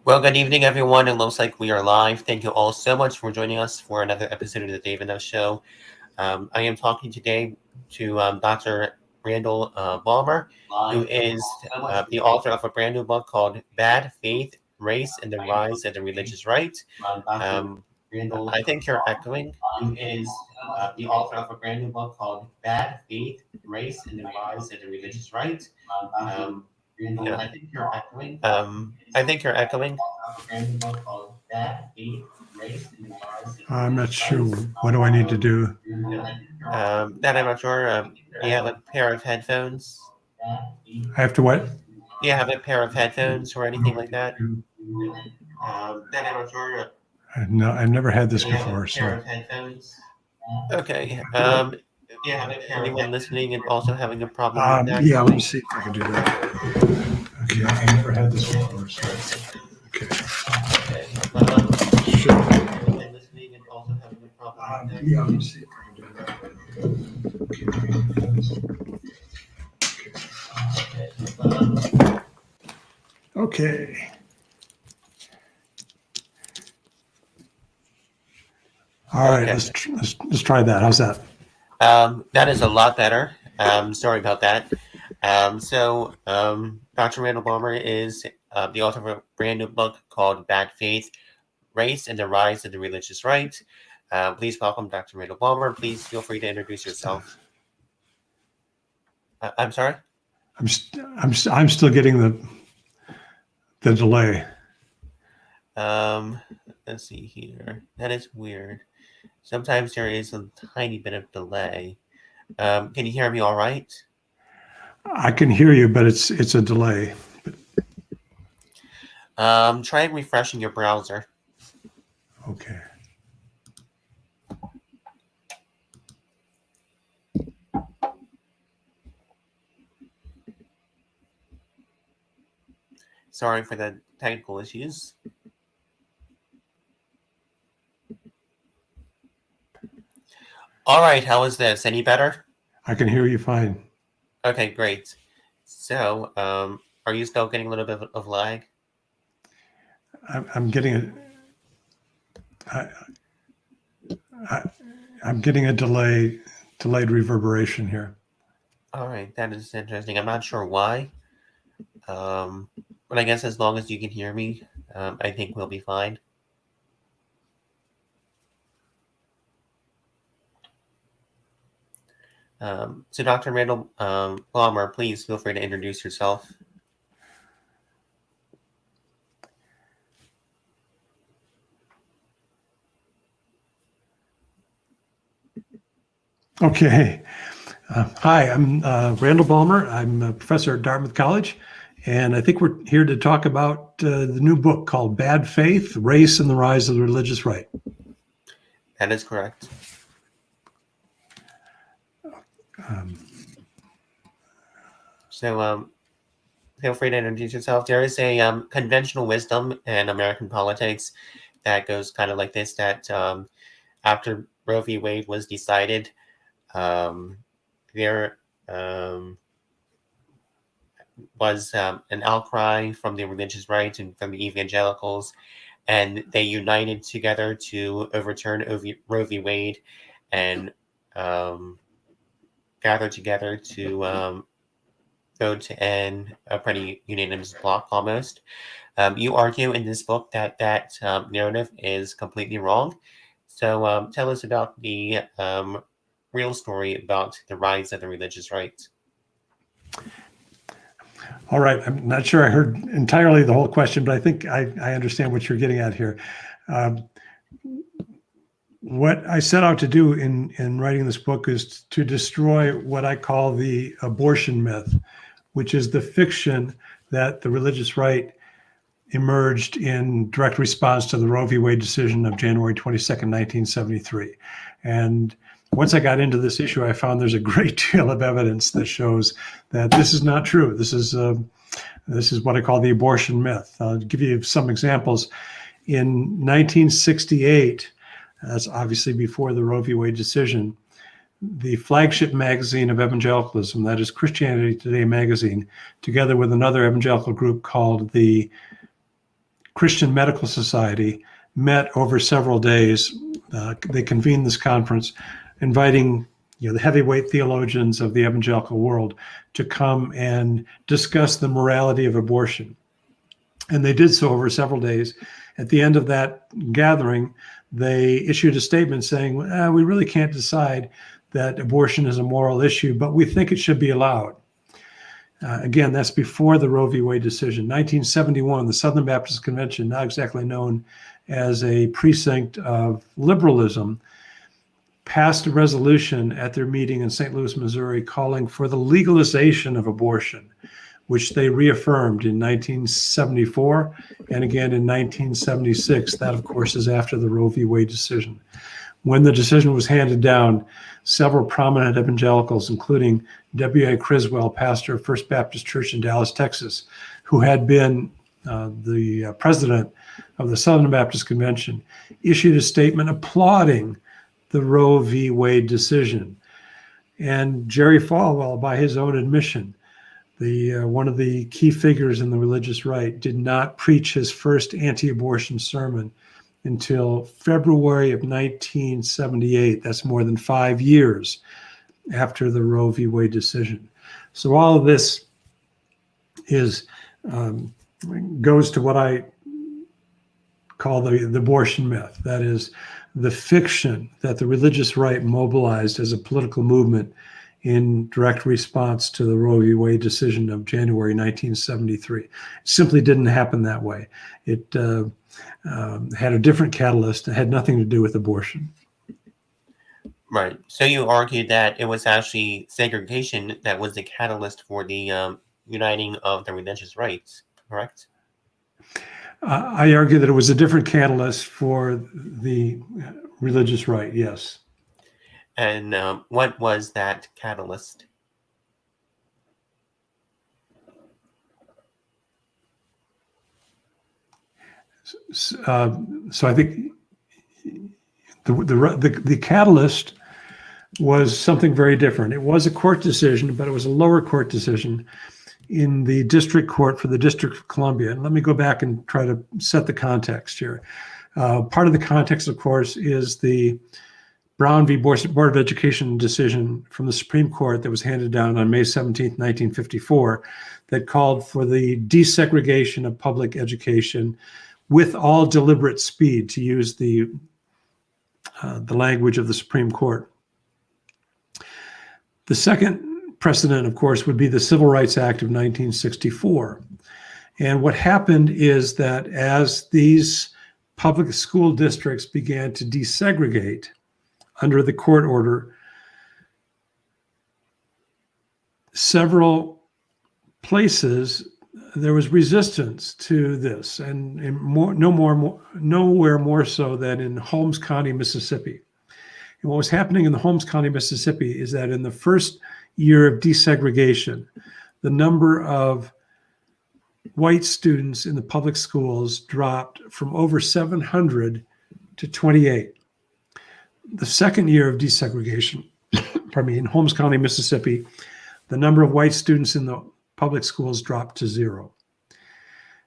Well, good evening, everyone. It looks like we are live. Thank you all so much for joining us for another episode of the Dave and Us Show. I am talking today to Dr. Randall Balmer, who is the author of a brand new book called Bad Faith, Race, and the Rise of the Religious Right. Um, I think you're echoing. Who is the author of a brand new book called Bad Faith, Race, and the Rise of the Religious Right. Um, yeah, I think you're echoing. I'm not sure. What do I need to do? That I'm not sure. Do you have a pair of headphones? I have to what? Do you have a pair of headphones or anything like that? That I'm not sure. No, I've never had this Do you have a before. pair So of headphones? Okay. Do you have anyone listening and also having a problem with that? yeah, let me see if I can do that. Okay, I've never had this before. So okay, sure. Anyone listening and also having a problem with that? Yeah, let me see if I can do that. Okay. All right, Okay. let's try that. How's that? That is a lot better. Sorry about that. Dr. Randall Balmer is the author of a brand new book called Bad Faith, Race, and the Rise of the Religious Right. Please welcome Dr. Randall Balmer. Please feel free to introduce yourself. I'm sorry? I'm still getting the delay. Let's see here. That is weird. Sometimes there is a tiny bit of delay. Can you hear me all right? I can hear you, but it's a delay. Try refreshing your browser. Okay. Sorry for the technical issues. All right, how is this? Any better? I can hear you fine. Okay, great. So, are you still getting a little bit of lag? I'm getting I'm getting a delayed reverberation here. All right, that is interesting. I'm not sure why. But I guess as long as you can hear me, I think we'll be fine. So Dr. Randall Balmer, please feel free to introduce yourself. Okay. Hi, I'm Randall Balmer. I'm a professor at Dartmouth College, and I think we're here to talk about the new book called Bad Faith, Race, and the Rise of the Religious Right. That is correct. So feel free to introduce yourself. There is a conventional wisdom in American politics that goes kind of like this, that after Roe v. Wade was decided, there was an outcry from the religious right and from the evangelicals, and they united together to overturn Roe v. Wade and gathered together to vote to end a pretty unanimous block almost. You argue in this book that narrative is completely wrong. So tell us about the real story about the rise of the religious right. All right. I'm not sure I heard entirely the whole question, but I think I understand what you're getting at here. What I set out to do in writing this book is to destroy what I call the abortion myth, which is the fiction that the religious right emerged in direct response to the Roe v. Wade decision of January 22nd, 1973. And once I got into this issue, I found there's a great deal of evidence that shows that this is not true. This is what I call the abortion myth. I'll give you some examples. In 1968, that's obviously before the Roe v. Wade decision, the flagship magazine of evangelicalism, that is Christianity Today magazine, together with another evangelical group called the Christian Medical Society met over several days. They convened this conference, inviting the heavyweight theologians of the evangelical world to come and discuss the morality of abortion. And they did so over several days. At the end of that gathering, they issued a statement saying, we really can't decide that abortion is a moral issue, but we think it should be allowed. Again, that's before the Roe v. Wade decision. 1971, the Southern Baptist Convention, now exactly known as a precinct of liberalism, passed a resolution at their meeting in St. Louis, Missouri, calling for the legalization of abortion, which they reaffirmed in 1974 and again in 1976. That, of course, is after the Roe v. Wade decision. When the decision was handed down, several prominent evangelicals, including W.A. Criswell, pastor of First Baptist Church in Dallas, Texas, who had been the president of the Southern Baptist Convention, issued a statement applauding the Roe v. Wade decision. And Jerry Falwell, by his own admission, one of the key figures in the religious right, did not preach his first anti-abortion sermon until February of 1978. That's more than 5 years after the Roe v. Wade decision. So all of this goes to what I call the abortion myth. That is the fiction that the religious right mobilized as a political movement in direct response to the Roe v. Wade decision of January 1973. It simply didn't happen that way. It had a different catalyst. It had nothing to do with abortion. Right. So you argued that it was actually segregation that was the catalyst for the uniting of the religious rights, correct? I argue that it was a different catalyst for the religious right, yes. And what was that catalyst? So I think the catalyst was something very different. It was a court decision, but it was a lower court decision in the district court for the District of Columbia. And let me go back and try to set the context here. Part of the context, of course, is the Brown v. Board of Education decision from the Supreme Court that was handed down on May 17th, 1954, that called for the desegregation of public education with all deliberate speed, to use the language of the Supreme Court. The second precedent, of course, would be the Civil Rights Act of 1964. And what happened is that as these public school districts began to desegregate under the court order, several places there was resistance to this, and nowhere more so than in Holmes County, Mississippi. And what was happening in the Holmes County, Mississippi is that in the first year of desegregation, the number of white students in the public schools dropped from over 700 to 28. The second year of desegregation, in Holmes County, Mississippi, the number of white students in the public schools dropped to 0.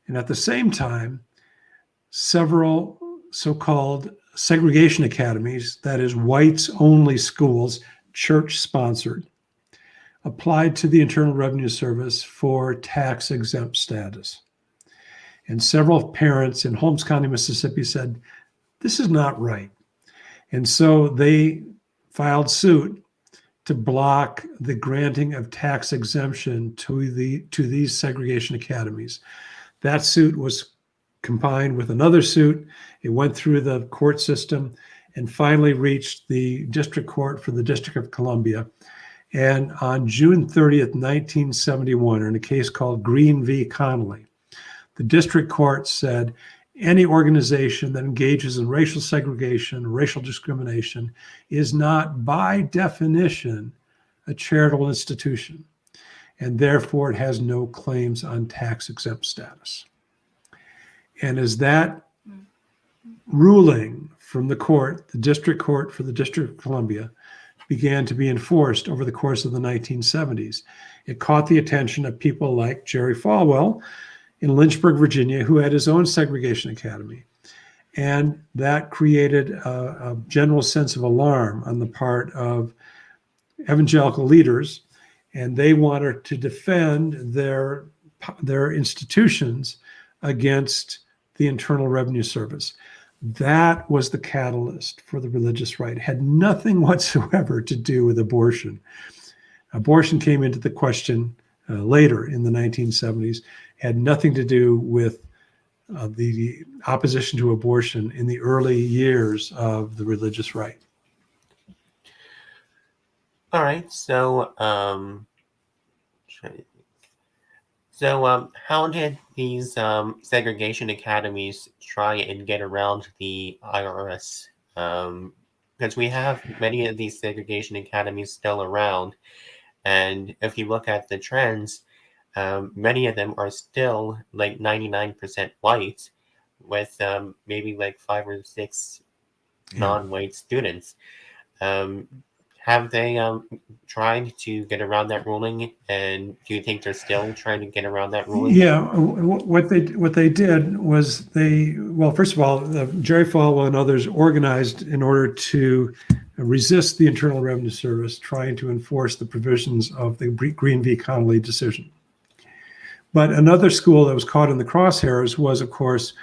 And at the same time, several so-called segregation academies, that is whites-only schools, church-sponsored, applied to the Internal Revenue Service for tax-exempt status. And several parents in Holmes County, Mississippi said, this is not right. And so they filed suit to block the granting of tax exemption to these segregation academies. That suit was combined with another suit. It went through the court system and finally reached the district court for the District of Columbia. And on June 30th, 1971, in a case called Green v. Connally, the district court said any organization that engages in racial segregation, racial discrimination, is not by definition a charitable institution, and therefore it has no claims on tax-exempt status. And as that ruling from the court, the district court for the District of Columbia, began to be enforced over the course of the 1970s, it caught the attention of people like Jerry Falwell in Lynchburg, Virginia, who had his own segregation academy. And that created a general sense of alarm on the part of evangelical leaders, and they wanted to defend their institutions against the Internal Revenue Service. That was the catalyst for the religious right. It had nothing whatsoever to do with abortion. Abortion came into the question later in the 1970s, had nothing to do with the opposition to abortion in the early years of the religious right. All right. So, how did these segregation academies try and get around the IRS? Because we have many of these segregation academies still around, and if you look at the trends, many of them are still like 99% white, with maybe like 5 or 6 non-white students. Have they tried to get around that ruling, and do you think they're still trying to get around that ruling? Yeah, what they did was first of all, Jerry Falwell and others organized in order to resist the Internal Revenue Service trying to enforce the provisions of the Green v. Connally decision. But another school that was caught in the crosshairs was, of course,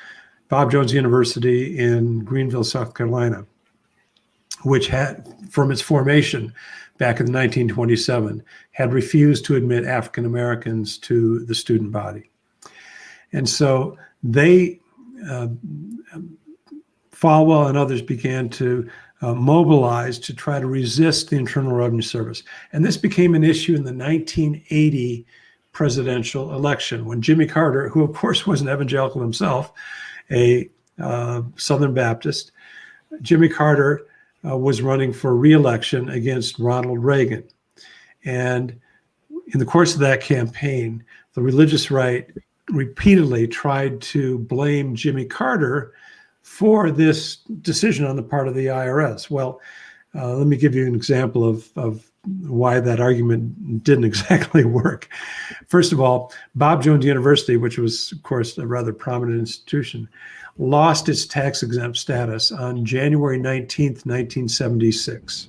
Bob Jones University in Greenville, South Carolina, which had, from its formation back in 1927, had refused to admit African Americans to the student body. And so they, Falwell and others, began to mobilize to try to resist the Internal Revenue Service. And this became an issue in the 1980 presidential election when Jimmy Carter, who of course was an evangelical himself, a Southern Baptist, Jimmy Carter was running for re-election against Ronald Reagan. And in the course of that campaign, the religious right repeatedly tried to blame Jimmy Carter for this decision on the part of the IRS. Well, let me give you an example of why that argument didn't exactly work. First of all, Bob Jones University, which was, of course, a rather prominent institution, lost its tax-exempt status on January 19th, 1976.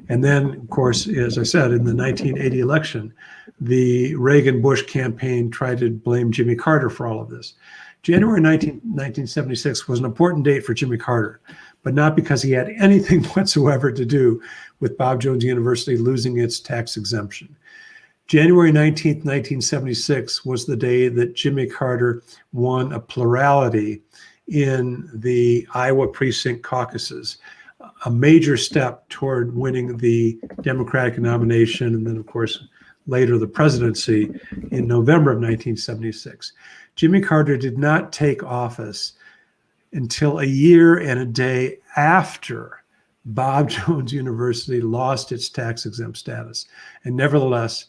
And then, of course, as I said, in the 1980 election, the Reagan-Bush campaign tried to blame Jimmy Carter for all of this. January 1976 was an important date for Jimmy Carter, but not because he had anything whatsoever to do with Bob Jones University losing its tax exemption. January 19th, 1976 was the day that Jimmy Carter won a plurality in the Iowa precinct caucuses, a major step toward winning the Democratic nomination, and then, of course, later the presidency in November of 1976. Jimmy Carter did not take office until a year and a day after Bob Jones University lost its tax-exempt status. And nevertheless,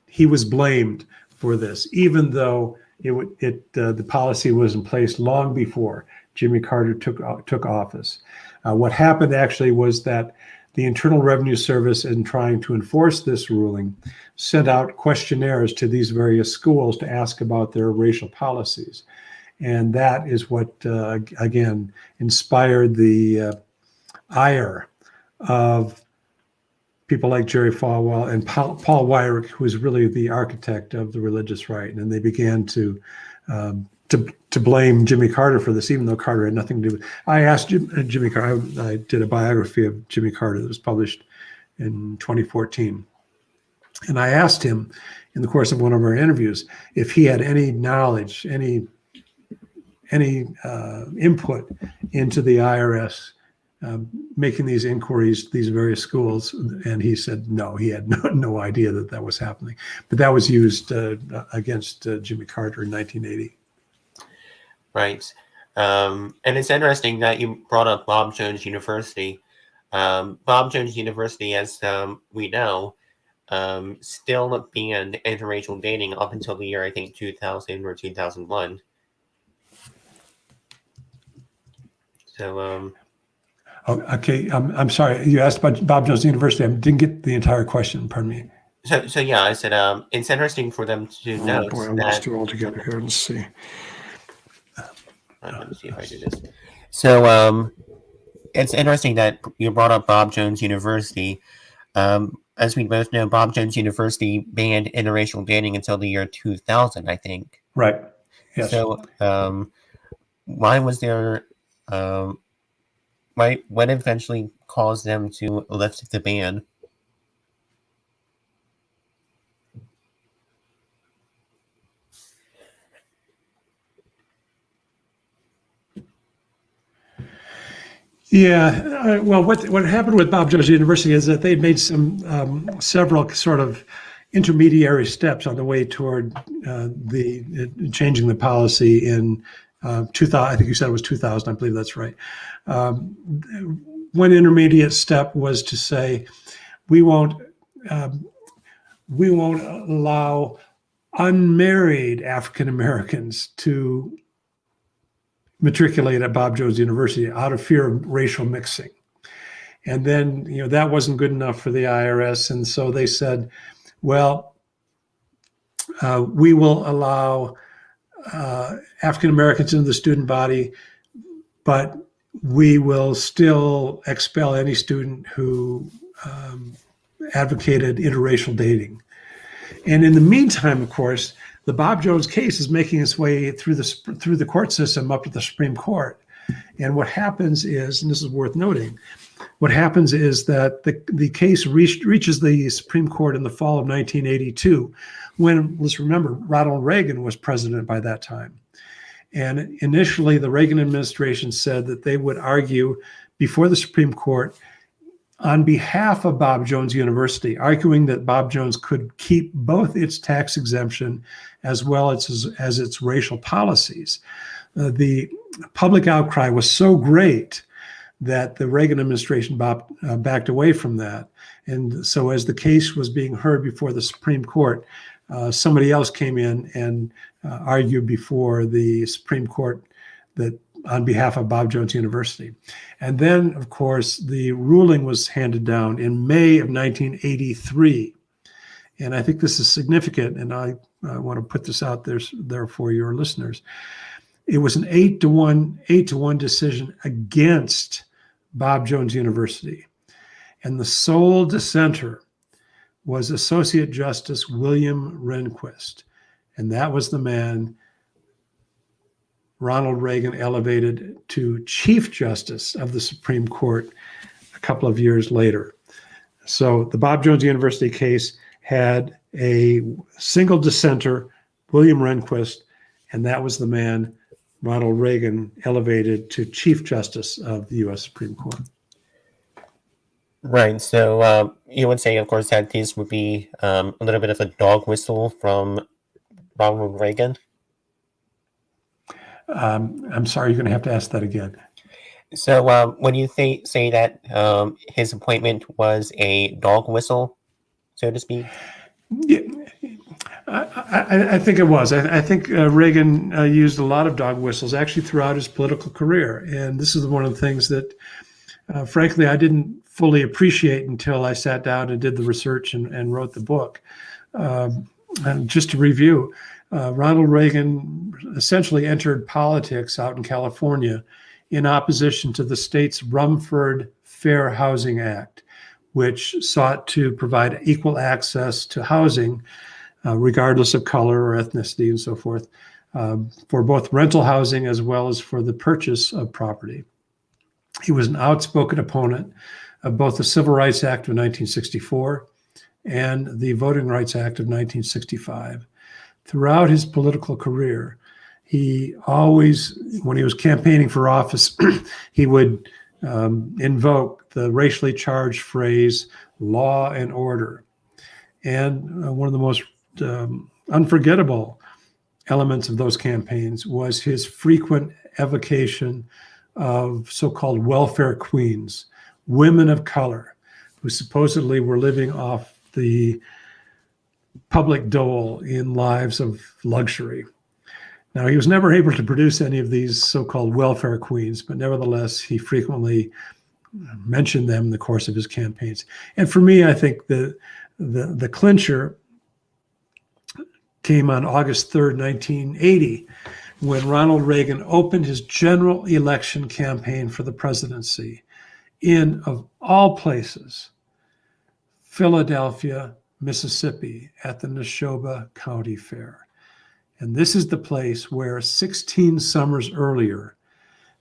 he was blamed for this, even though the policy was in place long before Jimmy Carter took office. What happened actually was that the Internal Revenue Service, in trying to enforce this ruling, sent out questionnaires to these various schools to ask about their racial policies. And that is what, again, inspired the ire of people like Jerry Falwell and Paul Weyrich, who was really the architect of the religious right. And they began to blame Jimmy Carter for this, even though Carter had nothing to do with it. I asked Jimmy Carter, I did a biography of Jimmy Carter that was published in 2014. And I asked him in the course of one of our interviews if he had any knowledge, any input into the IRS making these inquiries, these various schools, and he said no, he had no idea that was happening. But that was used against Jimmy Carter in 1980. Right. And it's interesting that you brought up Bob Jones University. Bob Jones University, as we know, still banned interracial dating up until the year, I think, 2000 or 2001. So, okay, I'm sorry. You asked about Bob Jones University. I didn't get the entire question. Pardon me. So yeah, I said it's interesting for them to Oh note boy, I that. lost it altogether here. Let's see. Let me see if I do this. So it's interesting that you brought up Bob Jones University. As we both know, Bob Jones University banned interracial dating until the year 2000, I think. Right. Yes. So why was there? What eventually caused them to lift the ban? Yeah, well, what happened with Bob Jones University is that they made several sort of intermediary steps on the way toward the changing the policy in 2000. I think you said it was 2000. I believe that's right. One intermediate step was to say we won't allow unmarried African Americans to matriculate at Bob Jones University out of fear of racial mixing. And then, that wasn't good enough for the IRS. And so they said, well, we will allow African Americans into the student body, but we will still expel any student who advocated interracial dating. And in the meantime, of course, the Bob Jones case is making its way through the court system up to the Supreme Court. And what happens is, and this is worth noting, what happens is that the case reaches the Supreme Court in the fall of 1982, when, let's remember, Ronald Reagan was president by that time. And initially, the Reagan administration said that they would argue before the Supreme Court on behalf of Bob Jones University, arguing that Bob Jones could keep both its tax exemption as well as its racial policies. The public outcry was so great that the Reagan administration backed away from that. And so as the case was being heard before the Supreme Court, somebody else came in and argued before the Supreme Court that on behalf of Bob Jones University. And then, of course, the ruling was handed down in May of 1983. And I think this is significant, and I want to put this out there for your listeners. It was an 8-1 decision against Bob Jones University. And the sole dissenter was Associate Justice William Rehnquist. And that was the man Ronald Reagan elevated to Chief Justice of the Supreme Court a couple of years later. So the Bob Jones University case had a single dissenter, William Rehnquist, and that was the man Ronald Reagan elevated to Chief Justice of the U.S. Supreme Court. Right. So you would say, of course, that this would be a little bit of a dog whistle from Ronald Reagan. I'm sorry, you're going to have to ask that again. So when you say that his appointment was a dog whistle, so to speak? Yeah, I think it was. I think Reagan used a lot of dog whistles actually throughout his political career. And this is one of the things that, frankly, I didn't fully appreciate until I sat down and did the research and wrote the book. And just to review, Ronald Reagan essentially entered politics out in California in opposition to the state's Rumford Fair Housing Act, which sought to provide equal access to housing, regardless of color or ethnicity and so forth, for both rental housing as well as for the purchase of property. He was an outspoken opponent of both the Civil Rights Act of 1964 and the Voting Rights Act of 1965. Throughout his political career, he always, when he was campaigning for office, he would invoke the racially charged phrase, law and order. And one of the most unforgettable elements of those campaigns was his frequent evocation of so-called welfare queens, women of color, who supposedly were living off the public dole in lives of luxury. Now, he was never able to produce any of these so-called welfare queens, but nevertheless, he frequently mentioned them in the course of his campaigns. And for me, I think that The clincher came on August 3rd, 1980, when Ronald Reagan opened his general election campaign for the presidency in, of all places, Philadelphia, Mississippi, at the Neshoba County Fair. And this is the place where 16 summers earlier,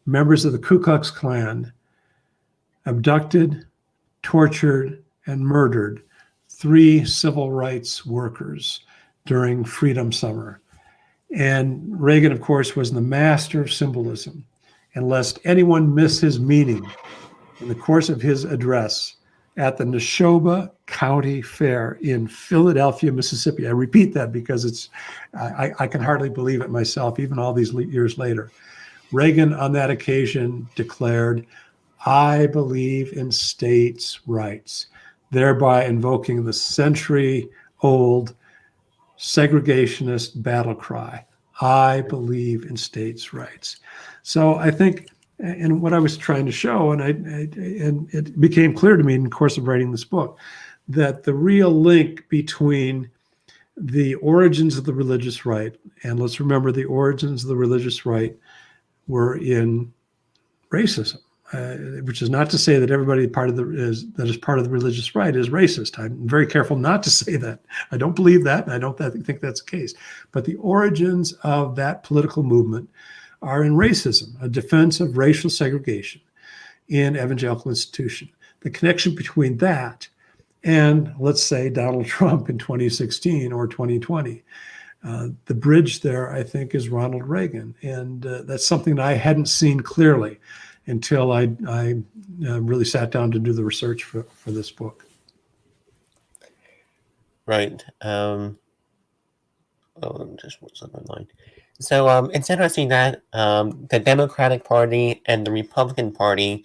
members of the Ku Klux Klan abducted, tortured, and murdered 3 civil rights workers during Freedom Summer. And Reagan, of course, was the master of symbolism. And lest anyone miss his meaning, in the course of his address at the Neshoba County Fair in Philadelphia, Mississippi, I repeat that because I can hardly believe it myself, even all these years later. Reagan, on that occasion, declared, "I believe in states' rights," thereby invoking the century-old segregationist battle cry, "I believe in states' rights." So I think, and what I was trying to show, and it became clear to me in the course of writing this book, that the real link between the origins of the religious right, and let's remember the origins of the religious right were in racism, which is not to say that everybody that is part of the religious right is racist. I'm very careful not to say that. I don't believe that, and I don't think that's the case. But the origins of that political movement are in racism, a defense of racial segregation in evangelical institution. The connection between that and, let's say, Donald Trump in 2016 or 2020, the bridge there, I think, is Ronald Reagan. And that's something that I hadn't seen clearly until I really sat down to do the research for this book. Right. Just what's on my mind. So it's interesting that the Democratic Party and the Republican Party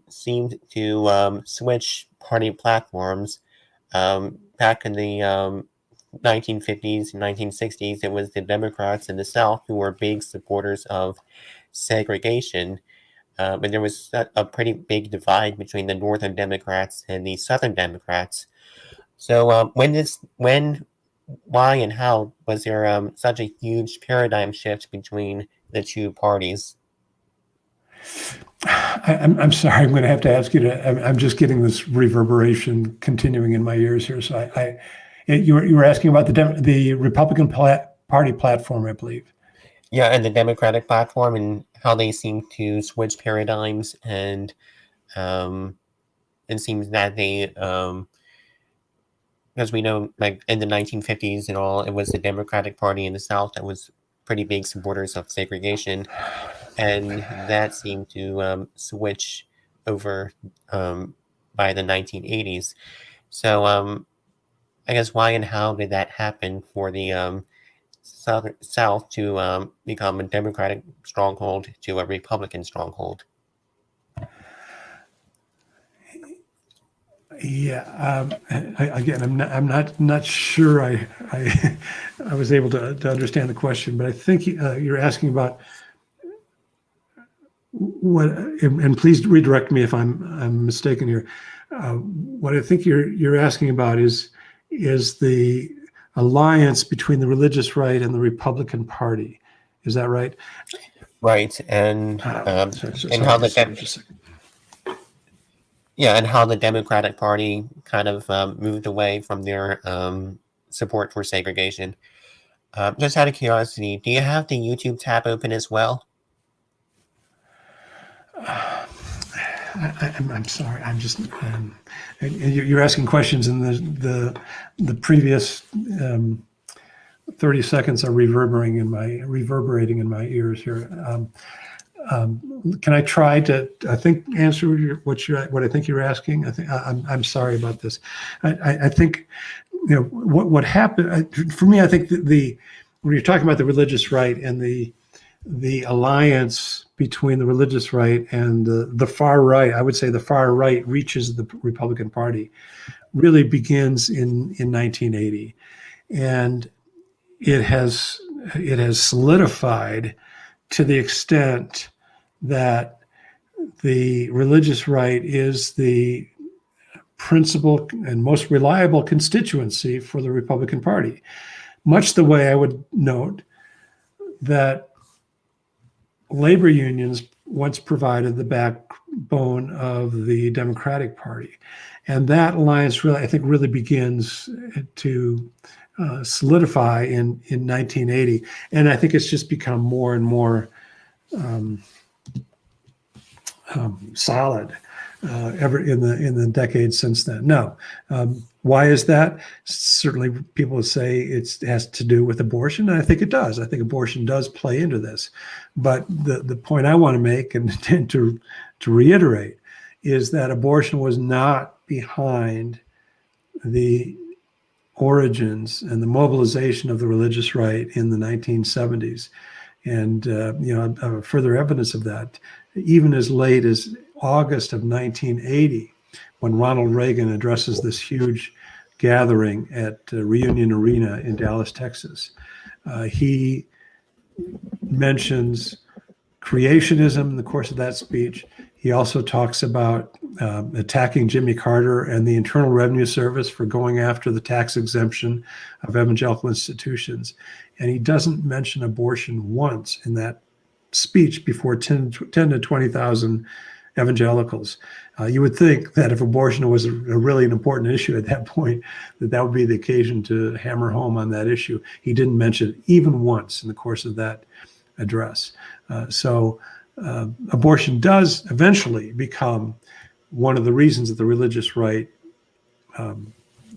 seemed to switch party platforms back in the 1950s and 1960s. It was the Democrats in the South who were big supporters of segregation. And there was a pretty big divide between the Northern Democrats and the Southern Democrats. So why and how was there such a huge paradigm shift between the two parties? I'm sorry, I'm going to have to ask you to, I'm just getting this reverberation continuing in my ears here. So you were asking about the Republican Party platform, I believe. Yeah, and the Democratic platform and how they seem to switch paradigms, and it seems that they, as we know, like in the 1950s and all, it was the Democratic Party in the South that was pretty big supporters of segregation, and that seemed to switch over by the 1980s. So I guess why and how did that happen for the South to become a Democratic stronghold to a Republican stronghold? Yeah. Again, I'm not sure I was able to understand the question, but I think you're asking about what, and please redirect me if I'm mistaken here. What I think you're asking about is the alliance between the religious right and the Republican Party. Is that right? Right, and how the and how the Democratic Party kind of moved away from their support for segregation. Just out of curiosity, do you have the YouTube tab open as well? I'm sorry. I'm just. And you're asking questions, and the previous 30 seconds are reverberating in my ears here. Can I try to, I think, answer what I think you're asking? I'm sorry about this. I think, what happened for me. I think when you're talking about the religious right and the alliance between the religious right and the far right, I would say the far right reaches the Republican Party, really begins in 1980, and it has solidified to the extent that the religious right is the principal and most reliable constituency for the Republican Party. Much the way I would note that labor unions once provided the backbone of the Democratic Party. And that alliance really, I think, really begins to solidify in 1980. And I think it's just become more and more solid ever in the decades since then. Now, why is that? Certainly, people would say it has to do with abortion, and I think it does. I think abortion does play into this. But the point I want to make and to reiterate is that abortion was not behind the origins and the mobilization of the religious right in the 1970s. And further evidence of that, even as late as August of 1980, when Ronald Reagan addresses this huge gathering at Reunion Arena in Dallas, Texas. He mentions creationism in the course of that speech. He also talks about attacking Jimmy Carter and the Internal Revenue Service for going after the tax exemption of evangelical institutions. And he doesn't mention abortion once in that speech before 10 to 20,000 evangelicals. You would think that if abortion was a really an important issue at that point, that would be the occasion to hammer home on that issue. He didn't mention it even once in the course of that address. So abortion does eventually become one of the reasons that the religious right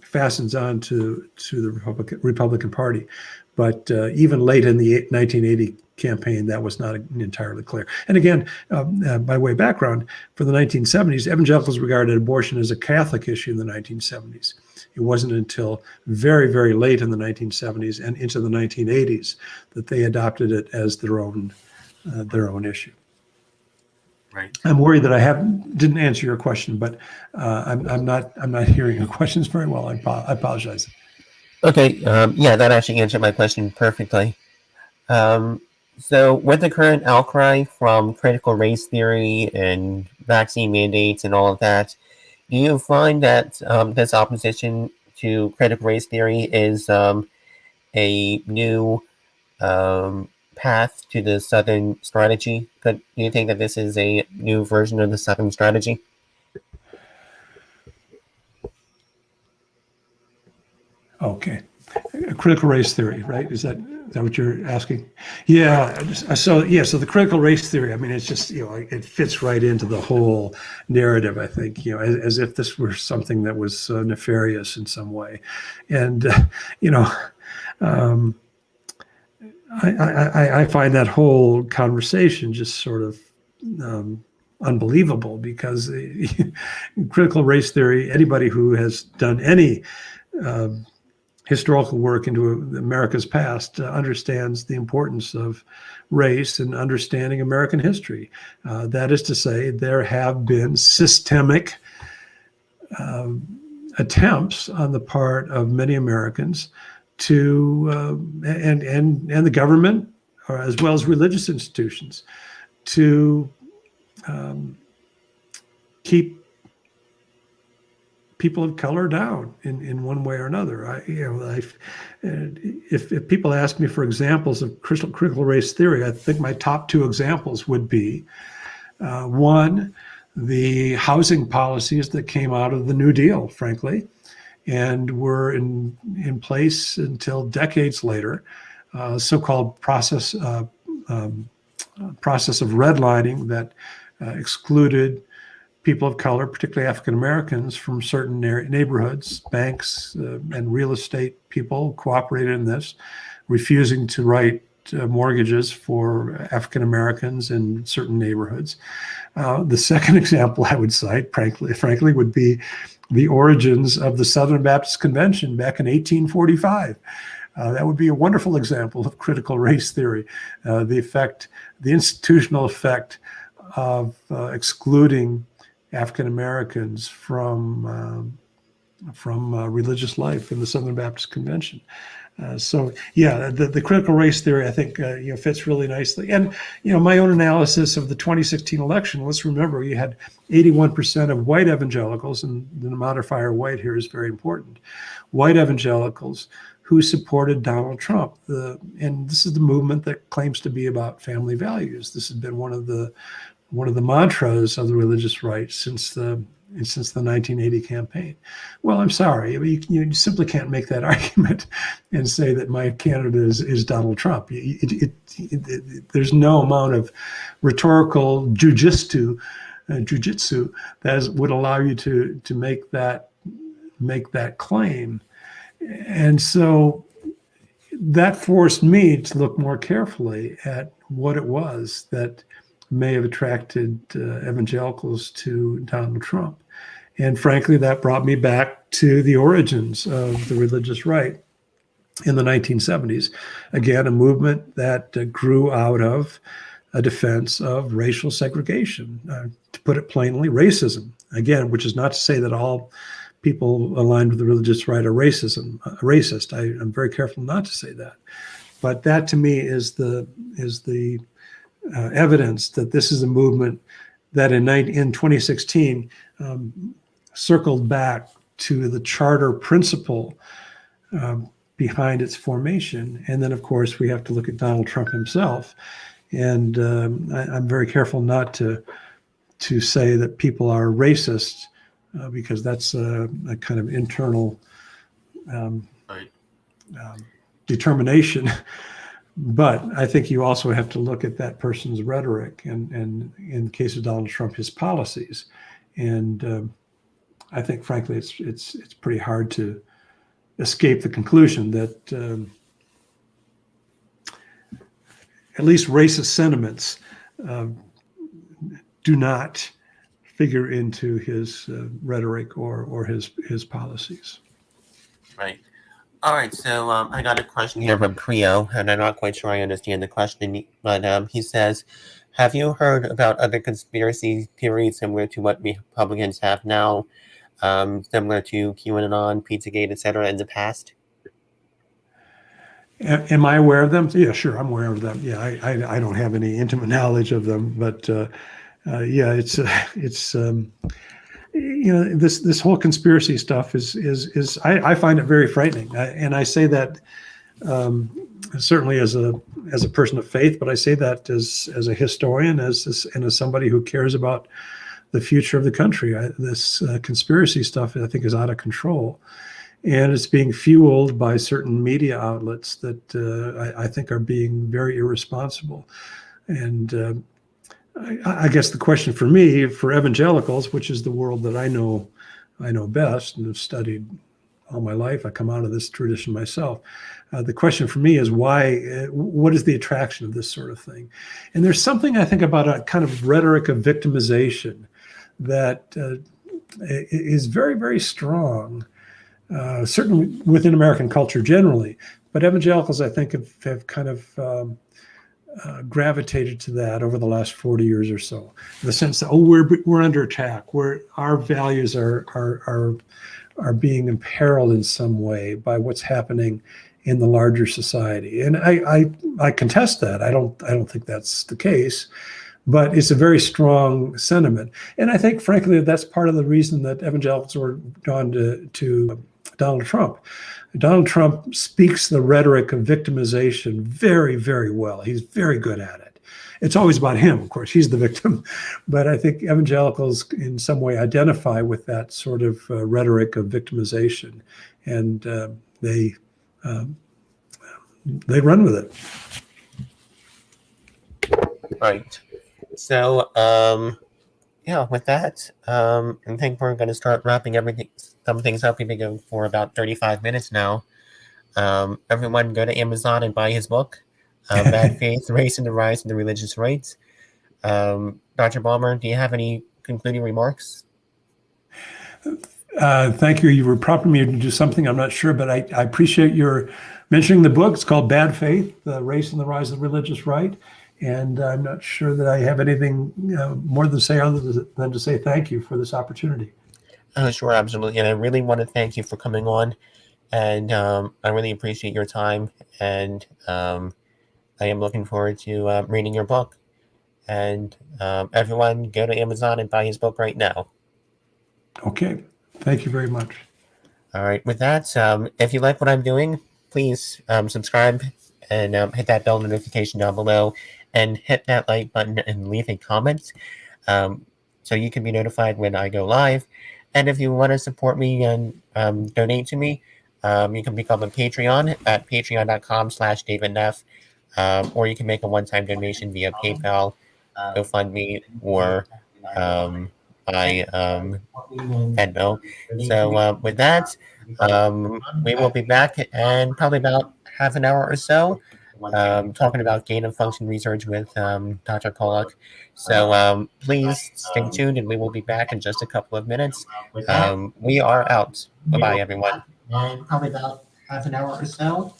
fastens on to the Republican Party. But even late in the 1980 campaign, that was not entirely clear. And again, by way of background, for the 1970s, evangelicals regarded abortion as a Catholic issue in the 1970s. It wasn't until very, very late in the 1970s and into the 1980s that they adopted it as their own issue. Right. I'm worried that didn't answer your question, but I'm not hearing your questions very well. I apologize. Okay. Yeah, that actually answered my question perfectly. So with the current outcry from critical race theory and vaccine mandates and all of that, do you find that this opposition to critical race theory is a new path to the Southern strategy? Do you think that this is a new version of the Southern strategy? Okay. Critical race theory, right? Is that what you're asking? Yeah. So the critical race theory, I mean, it's just, it fits right into the whole narrative, I think, as if this were something that was nefarious in some way. And, I find that whole conversation just sort of unbelievable, because critical race theory, anybody who has done any historical work into America's past understands the importance of race and understanding American history. That is to say, there have been systemic attempts on the part of many Americans to and the government, as well as religious institutions, to keep people of color down in one way or another. If people ask me for examples of critical race theory, I think my top two examples would be one, the housing policies that came out of the New Deal, frankly, and were in place until decades later. So-called process of redlining that excluded people of color, particularly African Americans, from certain neighborhoods. Banks and real estate people cooperated in this, refusing to write mortgages for African Americans in certain neighborhoods. The second example I would cite, frankly, would be the origins of the Southern Baptist Convention back in 1845. That would be a wonderful example of critical race theory. The institutional effect of excluding African Americans from religious life in the Southern Baptist Convention. So yeah, the critical race theory, I think, fits really nicely. And my own analysis of the 2016 election. Let's remember, you had 81% of white evangelicals, and the modifier white here is very important. White evangelicals who supported Donald Trump. And this is the movement that claims to be about family values. This has been one of the mantras of the religious right since the 1980 campaign. Well, I'm sorry, you simply can't make that argument and say that my candidate is Donald Trump. There's no amount of rhetorical jujitsu that would allow you to make that claim. And so that forced me to look more carefully at what it was that may have attracted evangelicals to Donald Trump. And frankly, that brought me back to the origins of the religious right in the 1970s. Again, a movement that grew out of a defense of racial segregation. To put it plainly, racism. Again, which is not to say that all people aligned with the religious right are racist. I'm very careful not to say that. But that to me is the evidence that this is a movement that in 2016 circled back to the charter principle behind its formation. And then, of course, we have to look at Donald Trump himself. And I'm very careful not to say that people are racist because that's a kind of internal determination. But I think you also have to look at that person's rhetoric and in the case of Donald Trump, his policies. And I think, frankly, it's pretty hard to escape the conclusion that at least racist sentiments do not figure into his rhetoric or his policies. Right. All right, so I got a question here from Creo, and I'm not quite sure I understand the question, but he says, have you heard about other conspiracy theories similar to what Republicans have now, similar to QAnon, Pizzagate, etc. in the past? Am I aware of them? Yeah, sure, I'm aware of them. Yeah, I don't have any intimate knowledge of them, but yeah, it's this whole conspiracy stuff is I find it very frightening, and I say that certainly as a person of faith, but I say that as a historian, and as somebody who cares about the future of the country. This conspiracy stuff, I think, is out of control, and it's being fueled by certain media outlets that I think are being very irresponsible. And I guess the question for me, for evangelicals, which is the world that I know best and have studied all my life, I come out of this tradition myself. The question for me is what is the attraction of this sort of thing? And there's something, I think, about a kind of rhetoric of victimization that is very, very strong, certainly within American culture generally. But evangelicals, I think, have kind of gravitated to that over the last 40 years or so, in the sense that we're under attack, our values are being imperiled in some way by what's happening in the larger society. And I contest that. I don't think that's the case, but it's a very strong sentiment. And I think, frankly, that's part of the reason that evangelicals were drawn to Donald Trump. Donald Trump speaks the rhetoric of victimization very, very well. He's very good at it. It's always about him, of course. He's the victim. But I think evangelicals in some way identify with that sort of rhetoric of victimization. And they run with it. Right. So, yeah, with that, I think we're going to start wrapping some things up. We've been going for about 35 minutes now. Everyone go to Amazon and buy his book, Bad Faith, Race and the Rise of the Religious Right. Dr. Balmer, do you have any concluding remarks? Thank you. You were prompting me to do something. I'm not sure, but I appreciate your mentioning the book. It's called Bad Faith, The Race and the Rise of the Religious Right. And I'm not sure that I have anything more to say other than to say thank you for this opportunity. Sure, absolutely. And I really want to thank you for coming on And I really appreciate your time, and I am looking forward to reading your book. And everyone, go to Amazon and buy his book right now. Okay. Thank you very much. All right. With that, if you like what I'm doing, please subscribe and hit that bell notification down below, and hit that like button and leave a comment, so you can be notified when I go live. And if you want to support me and donate to me, you can become a Patreon at patreon.com/DavidNeff, or you can make a one-time donation via PayPal, GoFundMe, or by Venmo. So with that, we will be back in probably about half an hour or so, talking about gain of function research with Dr. Pollock. So please stay tuned, and we will be back in just a couple of minutes. We are out. Bye bye, everyone. And probably about half an hour or so.